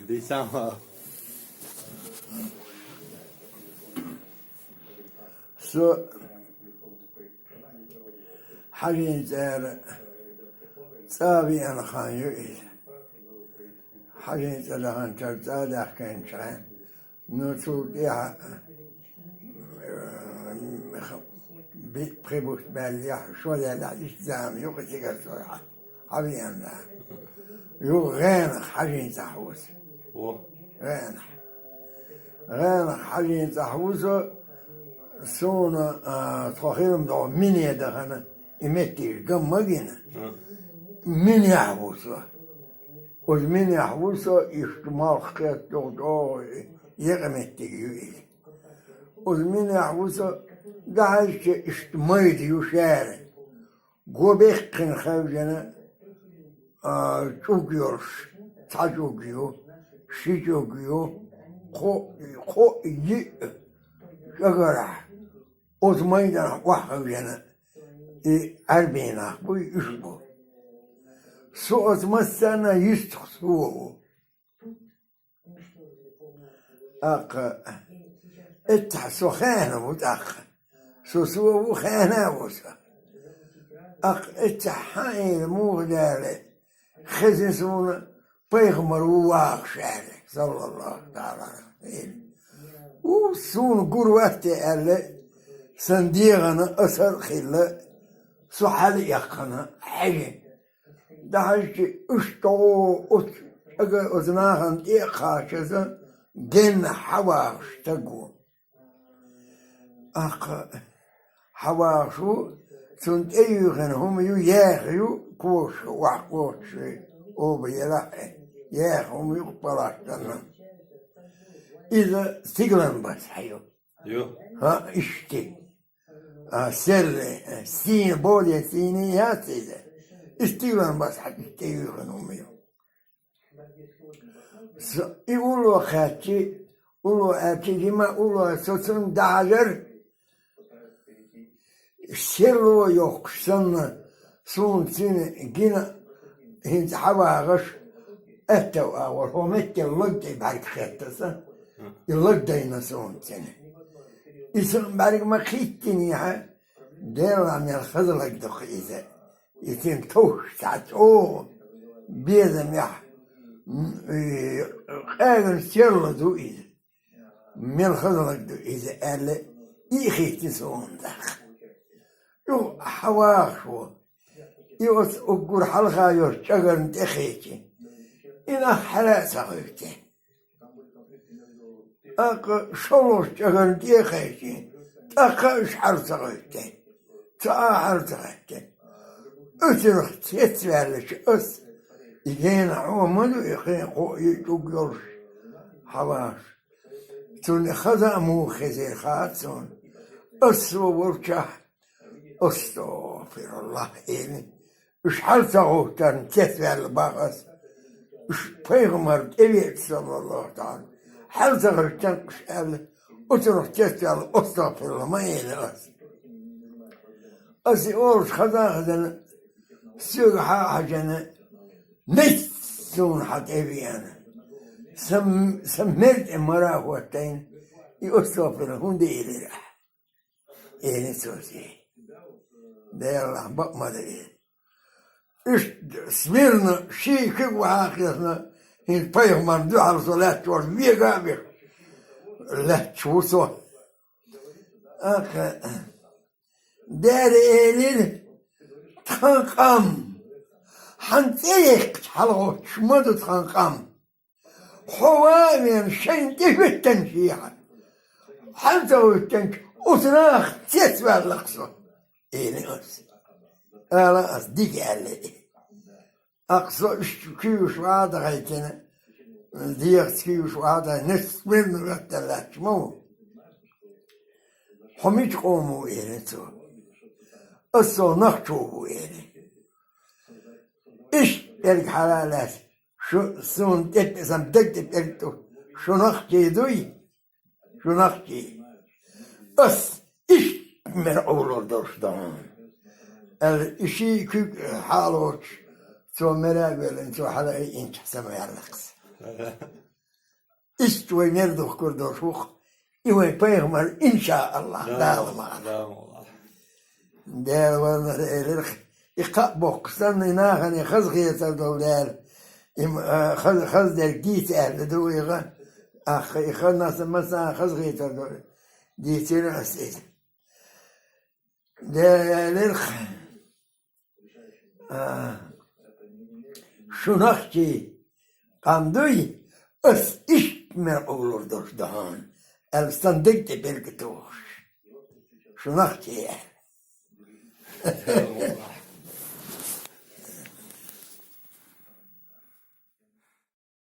Diysen ha. Su حاجين زار صابي أنا خان يؤيد حاجين زار ترتاد أحكام شان نوتو يا بخبوش باليا شو لا إسلام يقتي كسرعة حبيان لا يو غين حاجين تحوس غين حاجين تحوس سون تخيلهم دو مني دهنا إمتى كم مجينا مني يحوسه ومن يحوسه اجتماع خيط دو يغمتى يجي ومن يحوسه دعش اجتماعي يشار قبيق خارجنا تجورش تجوجيو شجوجيو خو يجي شجرة وزمينا وحوجنا أربعين بوي يشبو سوء مسنا يستخسوه أق اتحسو خانة متأخ سوسو خانة وسا أق اتحاين مو دالي خزنسونا بيغمر واق شارك صلى الله تعالى عليه وسون قرواتي ألا سنديغنا أسر خلا سحل يقنا حاجة دهش اشتو أجا أزناهن إيقاشة جن حواش تقول أق حواشو سنت أيوغن هم ياخيو كوش وحكوش أو بيلاحي ياخهم يقبلاشتنا إذا سيغلن بس حيو ها اشتي سر سين بولي سيني يا سيدة استيغلن بس حق استيغلن أميو يقولوا خاتي يقولوا أتيجي ما يقولوا سوسن داجر سروا يقصن سون سين جينا هنت حواغش أتوا أول هو متى اللقطة بعد خاتسا اللقطة ينسون سين إسم بعد ما خيتني ها دير عم يخزلك دقيقة يتم توش ساعة أو بيزم يح قاعد سيرلا دو إذا من خزلك دو إذا قال إيخي تسون دخ يو حواخو يوس أقول حلقة يوس شجر نتخيتي إنا حلا سغيتي أق شلوش شجر نتخيتي أق شحر سغيتي تأحر سغيتي أسرح تسوالش أس يجين عوامدو يخين قو يتوقيرش حواش تون خزا مو خزي خاتون أسو ورشح أستغفر الله إلي إش حلتغو تن تسوال باغس إش بيغمر إليك صلى الله تعالى حلتغو تن قشال أسرح تسوال أستغفر الله ما إلي أسي أورش خزا سيغ حاجنا نسون حد أبيانا سمرت مراه واتين يستغفر هندي إلي راح إلي سوسي ده الله بقى ده إيش سميرنا شيء كيف وعاقلنا هن بيغمر دو على صلاة وربيه قابل لا تشوصه أخ دار إلي تنقم حنتيك حلقة شمدو تنقم حوامين شين تفت تنشيحا حنتو التنش أسناخ تسوى اللقصة إيه أس أنا أصدق على أقصى كيوش وعاد غيتنا ديك كيوش وعاد نصف من وقت اللاتش مو حميت قومو إيه تو أصلا نخشوه إيه إيش تلك حلالات شو سون تتسم تكتو شو نخشي دوي شو نخشي أس إيش من أولو درشدان الإشي كيك حالوش so merhaba so hala inç semayarlıks. İşte ve nerede kurdu şu İve peygamber inşallah dağılma. Der var elir İqa boksan inahan khazgiyat dawlar im khaz der git er druiga akh ikhnas mesela khazgiyat dawlar ditir asid der şunakçı kanduy es işme olurdur dahan el sandık de belki tuş şunakçı